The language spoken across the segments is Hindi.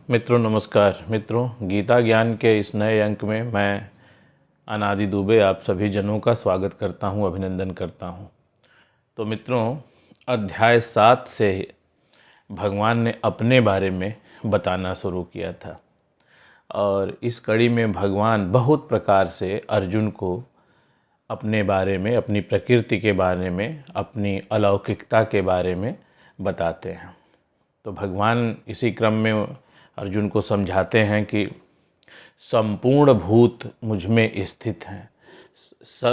मित्रों नमस्कार। मित्रों, गीता ज्ञान के इस नए अंक में मैं अनादि दुबे आप सभी जनों का स्वागत करता हूं, अभिनंदन करता हूं। तो मित्रों, अध्याय 7 से भगवान ने अपने बारे में बताना शुरू किया था और इस कड़ी में भगवान बहुत प्रकार से अर्जुन को अपने बारे में, अपनी प्रकृति के बारे में, अपनी अलौकिकता के बारे में बताते हैं। तो भगवान इसी क्रम में अर्जुन को समझाते हैं कि संपूर्ण भूत मुझ में स्थित हैं।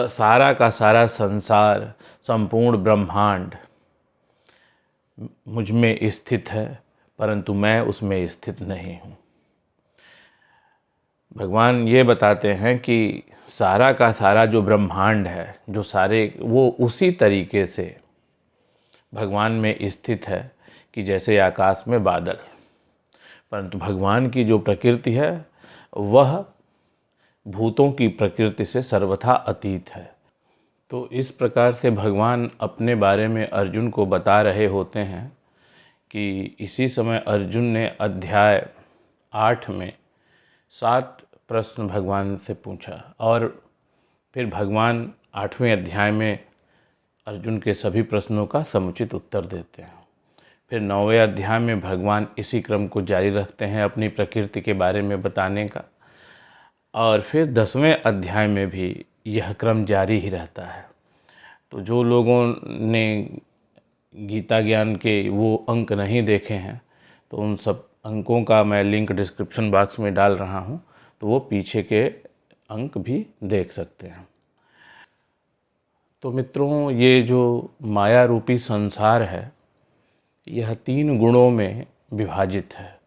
सारा का सारा संसार, संपूर्ण ब्रह्मांड मुझ में स्थित है, परंतु मैं उसमें स्थित नहीं हूँ। भगवान ये बताते हैं कि सारा का सारा जो ब्रह्मांड है, जो सारे, वो उसी तरीके से भगवान में स्थित है कि जैसे आकाश में बादल। परंतु भगवान की जो प्रकृति है वह भूतों की प्रकृति से सर्वथा अतीत है। तो इस प्रकार से भगवान अपने बारे में अर्जुन को बता रहे होते हैं कि इसी समय अर्जुन ने अध्याय 8 में 7 प्रश्न भगवान से पूछा और फिर भगवान 8वें अध्याय में अर्जुन के सभी प्रश्नों का समुचित उत्तर देते हैं। फिर 9वें अध्याय में भगवान इसी क्रम को जारी रखते हैं अपनी प्रकृति के बारे में बताने का, और फिर 10वें अध्याय में भी यह क्रम जारी ही रहता है। तो जो लोगों ने गीता ज्ञान के वो अंक नहीं देखे हैं, तो उन सब अंकों का मैं लिंक डिस्क्रिप्शन बॉक्स में डाल रहा हूँ, तो वो पीछे के अंक भी देख सकते हैं। तो मित्रों, ये जो माया रूपी संसार है, यह 3 गुणों में विभाजित है।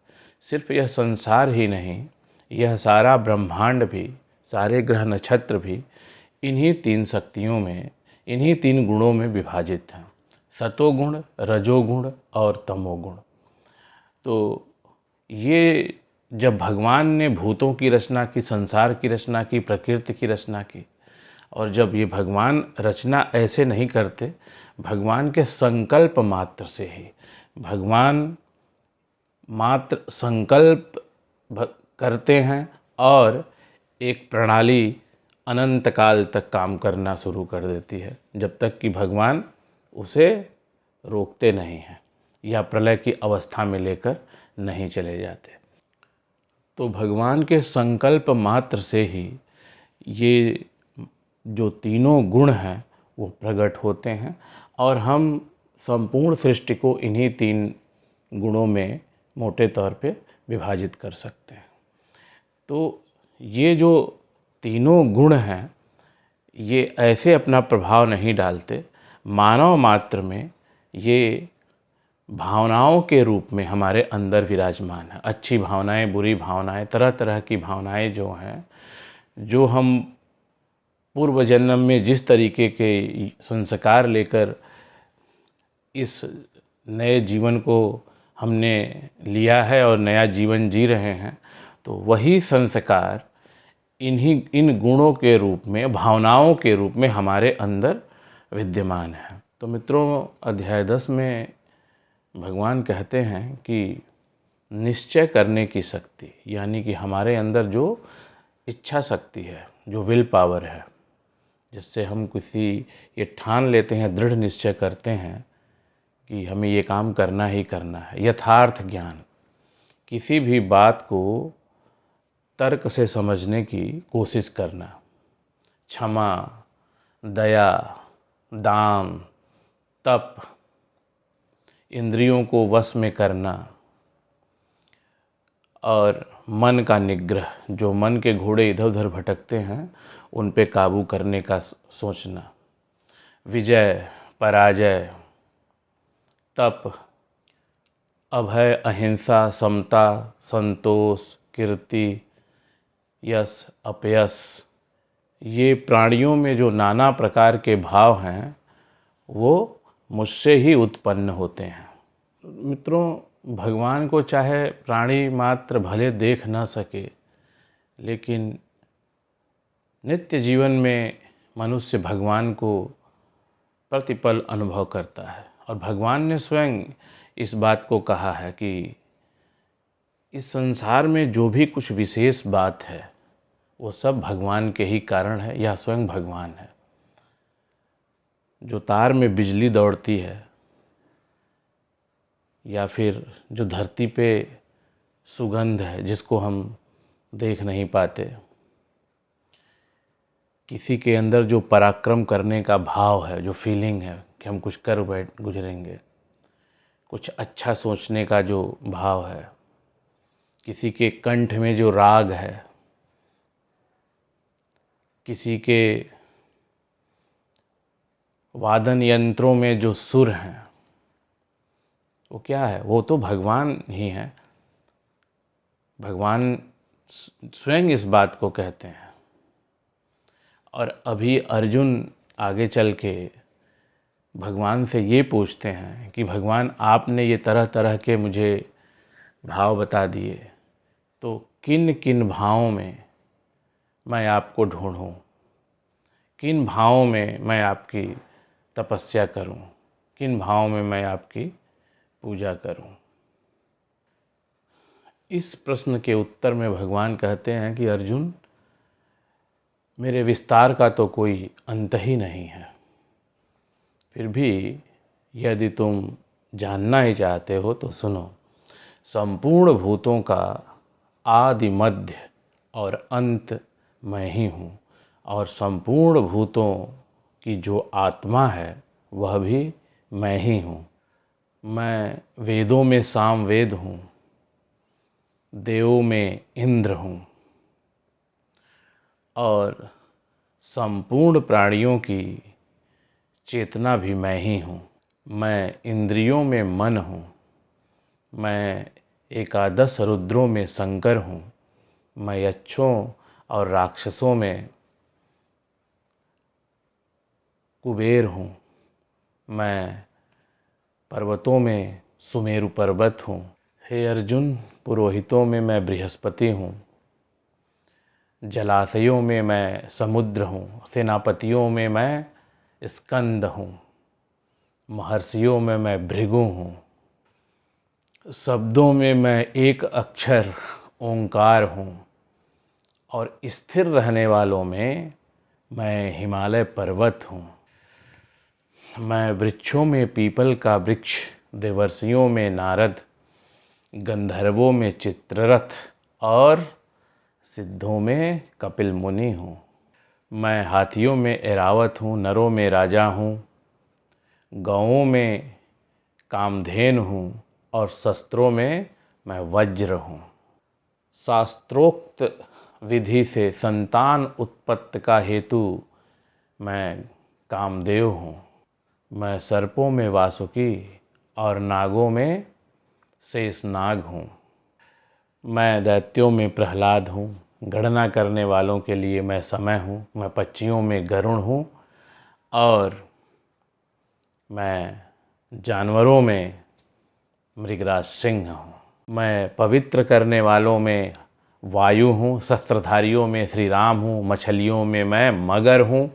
सिर्फ यह संसार ही नहीं, यह सारा ब्रह्मांड भी, सारे ग्रह नक्षत्र भी इन्हीं 3 शक्तियों में, इन्हीं 3 गुणों में विभाजित हैं। सतोगुण, रजोगुण और तमोगुण। तो ये जब भगवान ने भूतों की रचना की, संसार की रचना की, प्रकृति की रचना की, और जब ये भगवान रचना ऐसे नहीं करते, भगवान के संकल्प मात्र से ही, भगवान मात्र संकल्प करते हैं और एक प्रणाली अनंत काल तक काम करना शुरू कर देती है, जब तक कि भगवान उसे रोकते नहीं हैं या प्रलय की अवस्था में लेकर नहीं चले जाते। तो भगवान के संकल्प मात्र से ही ये जो तीनों गुण हैं वो प्रकट होते हैं और हम संपूर्ण सृष्टि को इन्हीं 3 गुणों में मोटे तौर पे विभाजित कर सकते हैं। तो ये जो तीनों गुण हैं, ये ऐसे अपना प्रभाव नहीं डालते, मानव मात्र में ये भावनाओं के रूप में हमारे अंदर विराजमान है। अच्छी भावनाएं, बुरी भावनाएं, तरह तरह की भावनाएं जो हैं, जो हम पूर्व जन्म में जिस तरीके के संस्कार लेकर इस नए जीवन को हमने लिया है और नया जीवन जी रहे हैं, तो वही संस्कार इन गुणों के रूप में, भावनाओं के रूप में हमारे अंदर विद्यमान है। तो मित्रों, अध्याय 10 में भगवान कहते हैं कि निश्चय करने की शक्ति, यानी कि हमारे अंदर जो इच्छा शक्ति है, जो विल पावर है, जिससे हम किसी ये ठान लेते हैं, दृढ़ निश्चय करते हैं कि हमें ये काम करना ही करना है। यथार्थ ज्ञान, किसी भी बात को तर्क से समझने की कोशिश करना, क्षमा, दया, दान, तप, इंद्रियों को वश में करना और मन का निग्रह, जो मन के घोड़े इधर उधर भटकते हैं उन पे काबू करने का सोचना, विजय, पराजय, तप, अभय, अहिंसा, समता, संतोष, कीर्ति, यश, अपयश, ये प्राणियों में जो नाना प्रकार के भाव हैं वो मुझसे ही उत्पन्न होते हैं। मित्रों, भगवान को चाहे प्राणी मात्र भले देख ना सके, लेकिन नित्य जीवन में मनुष्य भगवान को प्रतिपल अनुभव करता है। और भगवान ने स्वयं इस बात को कहा है कि इस संसार में जो भी कुछ विशेष बात है वो सब भगवान के ही कारण है, या स्वयं भगवान है। जो तार में बिजली दौड़ती है, या फिर जो धरती पे सुगंध है जिसको हम देख नहीं पाते, किसी के अंदर जो पराक्रम करने का भाव है, जो फीलिंग है कि हम कुछ कर बैठ गुजरेंगे, कुछ अच्छा सोचने का जो भाव है, किसी के कंठ में जो राग है, किसी के वादन यंत्रों में जो सुर हैं, वो क्या है? वो तो भगवान ही है। भगवान स्वयं इस बात को कहते हैं। और अभी अर्जुन आगे चल के भगवान से ये पूछते हैं कि भगवान, आपने ये तरह तरह के मुझे भाव बता दिए, तो किन किन भावों में मैं आपको ढूंढूं, किन भावों में मैं आपकी तपस्या करूं, किन भावों में मैं आपकी पूजा करूं। इस प्रश्न के उत्तर में भगवान कहते हैं कि अर्जुन, मेरे विस्तार का तो कोई अंत ही नहीं है। फिर भी यदि तुम जानना ही चाहते हो तो सुनो। संपूर्ण भूतों का आदि मध्य और अंत मैं ही हूँ, और संपूर्ण भूतों की जो आत्मा है वह भी मैं ही हूँ। मैं वेदों में सामवेद हूँ, देवों में इंद्र हूँ, और संपूर्ण प्राणियों की चेतना भी मैं ही हूँ। मैं इंद्रियों में मन हूँ, मैं एकादश रुद्रों में शंकर हूँ, मैं यक्षों और राक्षसों में कुबेर हूँ, मैं पर्वतों में सुमेरु पर्वत हूँ। हे अर्जुन, पुरोहितों में मैं बृहस्पति हूँ, जलाशयों में मैं समुद्र हूँ, सेनापतियों में मैं स्कंद हूँ, महर्षियों में मैं भृगु हूँ, शब्दों में मैं एक अक्षर ओंकार हूँ, और स्थिर रहने वालों में मैं हिमालय पर्वत हूँ। मैं वृक्षों में पीपल का वृक्ष, देवर्षियों में नारद, गंधर्वों में चित्ररथ और सिद्धों में कपिल मुनि हूँ। मैं हाथियों में ऐरावत हूँ, नरों में राजा हूँ, गौओं में कामधेनु हूँ, और शस्त्रों में मैं वज्र हूँ। शास्त्रोक्त विधि से संतान उत्पत्ति का हेतु मैं कामदेव हूँ। मैं सर्पों में वासुकी और नागों में शेषनाग हूँ। मैं दैत्यों में प्रहलाद हूँ, गणना करने वालों के लिए मैं समय हूँ। मैं पक्षियों में गरुण हूँ, और मैं जानवरों में मृगराज सिंह हूँ। मैं पवित्र करने वालों में वायु हूँ, शस्त्रधारियों में श्री राम हूँ, मछलियों में मैं मगर हूँ,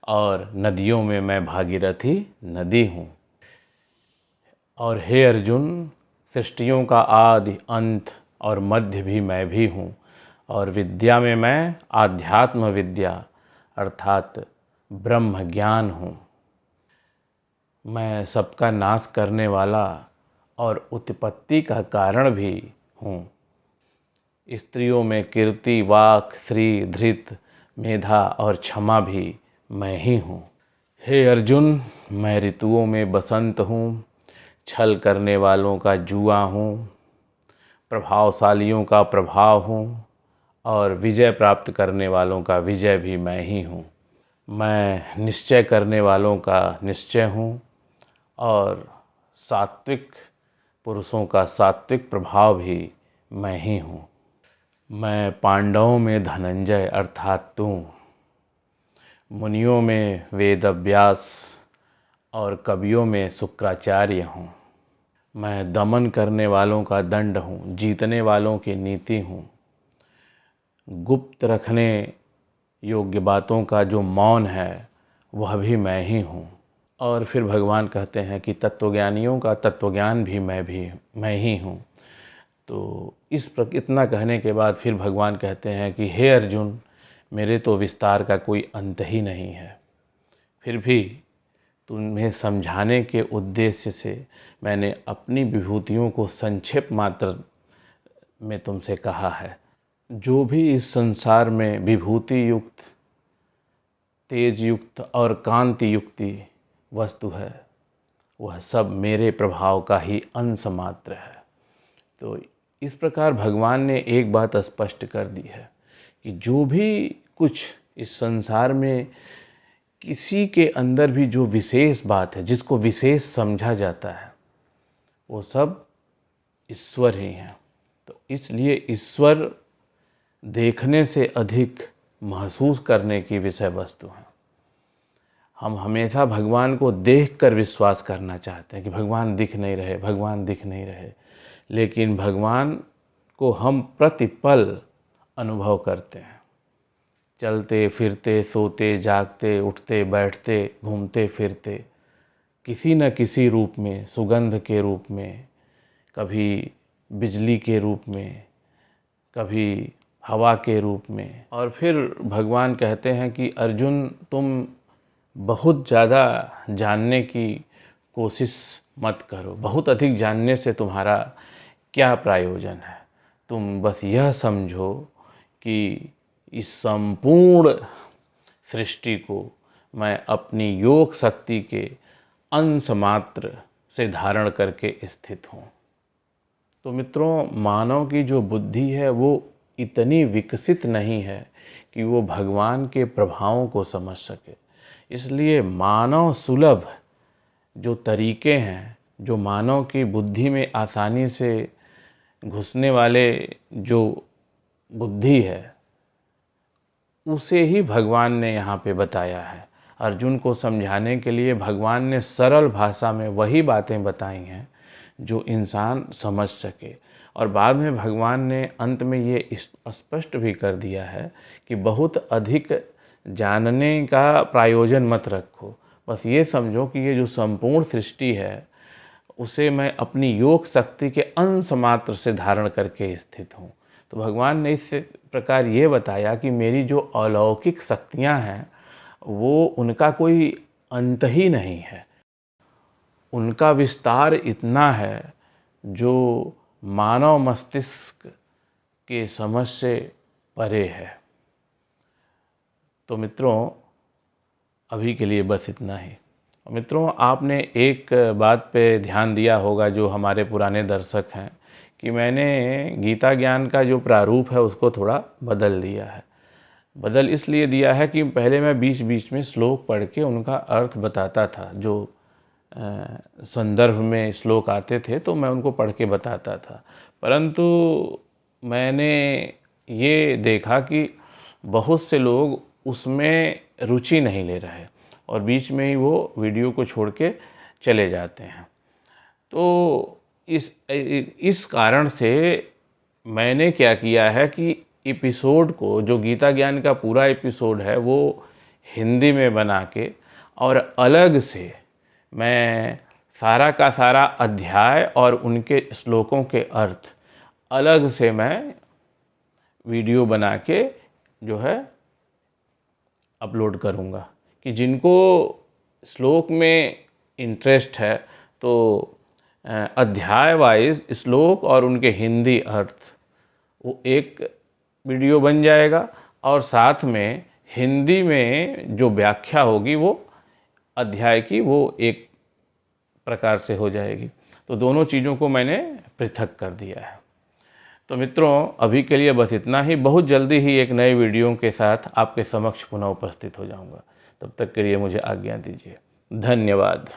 और नदियों में मैं भागीरथी नदी हूँ। और हे अर्जुन, सृष्टियों का आदि अंत और मध्य भी मैं भी हूँ, और विद्या में मैं आध्यात्म विद्या अर्थात ब्रह्म ज्ञान हूँ। मैं सबका नाश करने वाला और उत्पत्ति का कारण भी हूँ। स्त्रियों में कीर्ति, वाक, श्री, धृत, मेधा और क्षमा भी मैं ही हूँ। हे अर्जुन, मैं ऋतुओं में बसंत हूँ, छल करने वालों का जुआ हूँ, प्रभावशालियों का प्रभाव हूँ, और विजय प्राप्त करने वालों का विजय भी मैं ही हूँ। मैं निश्चय करने वालों का निश्चय हूँ, और सात्विक पुरुषों का सात्विक प्रभाव भी मैं ही हूँ। मैं पांडवों में धनंजय अर्थात तू, मुनियों में वेदव्यास और कवियों में शुक्राचार्य हूँ। मैं दमन करने वालों का दंड हूँ, जीतने वालों की नीति हूँ, गुप्त रखने योग्य बातों का जो मौन है वह भी मैं ही हूँ। और फिर भगवान कहते हैं कि तत्वज्ञानियों का तत्वज्ञान भी मैं ही हूँ। तो इतना कहने के बाद फिर भगवान कहते हैं कि हे अर्जुन, मेरे तो विस्तार का कोई अंत ही नहीं है, फिर भी तुम्हें समझाने के उद्देश्य से मैंने अपनी विभूतियों को संक्षेप मात्र में तुमसे कहा है। जो भी इस संसार में विभूति युक्त, तेज युक्त और कांति युक्ति वस्तु है, वह सब मेरे प्रभाव का ही अंश मात्र है। तो इस प्रकार भगवान ने एक बात स्पष्ट कर दी है कि जो भी कुछ इस संसार में किसी के अंदर भी जो विशेष बात है, जिसको विशेष समझा जाता है, वो सब ईश्वर ही हैं। तो इसलिए ईश्वर देखने से अधिक महसूस करने की विषय वस्तु है। हम हमेशा भगवान को देखकर विश्वास करना चाहते हैं कि भगवान दिख नहीं रहे, भगवान दिख नहीं रहे, लेकिन भगवान को हम प्रतिपल अनुभव करते हैं। चलते फिरते, सोते जागते, उठते बैठते, घूमते फिरते, किसी न किसी रूप में, सुगंध के रूप में, कभी बिजली के रूप में, कभी हवा के रूप में। और फिर भगवान कहते हैं कि अर्जुन, तुम बहुत ज़्यादा जानने की कोशिश मत करो, बहुत अधिक जानने से तुम्हारा क्या प्रयोजन है। तुम बस यह समझो कि इस संपूर्ण सृष्टि को मैं अपनी योग शक्ति के अंश मात्र से धारण करके स्थित हूँ। तो मित्रों, मानव की जो बुद्धि है वो इतनी विकसित नहीं है कि वो भगवान के प्रभावों को समझ सके। इसलिए मानव सुलभ जो तरीके हैं, जो मानव की बुद्धि में आसानी से घुसने वाले जो बुद्धि है, उसे ही भगवान ने यहाँ पे बताया है। अर्जुन को समझाने के लिए भगवान ने सरल भाषा में वही बातें बताई हैं जो इंसान समझ सके। और बाद में भगवान ने अंत में ये स्पष्ट भी कर दिया है कि बहुत अधिक जानने का प्रयोजन मत रखो, बस ये समझो कि ये जो संपूर्ण सृष्टि है उसे मैं अपनी योग शक्ति के अंश मात्र से धारण करके स्थित हूँ। तो भगवान ने इस प्रकार ये बताया कि मेरी जो अलौकिक शक्तियाँ हैं वो उनका कोई अंत ही नहीं है, उनका विस्तार इतना है जो मानव मस्तिष्क के समझ से परे है। तो मित्रों, अभी के लिए बस इतना ही। मित्रों, आपने एक बात पे ध्यान दिया होगा जो हमारे पुराने दर्शक हैं, कि मैंने गीता ज्ञान का जो प्रारूप है उसको थोड़ा बदल दिया है। बदल इसलिए दिया है कि पहले मैं बीच बीच में श्लोक पढ़ के उनका अर्थ बताता था। जो संदर्भ में श्लोक आते थे तो मैं उनको पढ़ के बताता था, परंतु मैंने ये देखा कि बहुत से लोग उसमें रुचि नहीं ले रहे और बीच में ही वो वीडियो को छोड़ के चले जाते हैं। तो इस कारण से मैंने क्या किया है कि एपिसोड को, जो गीता ज्ञान का पूरा एपिसोड है, वो हिंदी में बना के और अलग से मैं सारा का सारा अध्याय और उनके श्लोकों के अर्थ अलग से मैं वीडियो बना के जो है अपलोड करूँगा, कि जिनको श्लोक में इंटरेस्ट है तो अध्याय वाइज श्लोक और उनके हिंदी अर्थ वो एक वीडियो बन जाएगा, और साथ में हिंदी में जो व्याख्या होगी वो अध्याय की वो एक प्रकार से हो जाएगी। तो दोनों चीज़ों को मैंने पृथक कर दिया है। तो मित्रों, अभी के लिए बस इतना ही। बहुत जल्दी ही एक नए वीडियो के साथ आपके समक्ष पुनः उपस्थित हो जाऊंगा। तब तक के लिए मुझे आज्ञा दीजिए। धन्यवाद।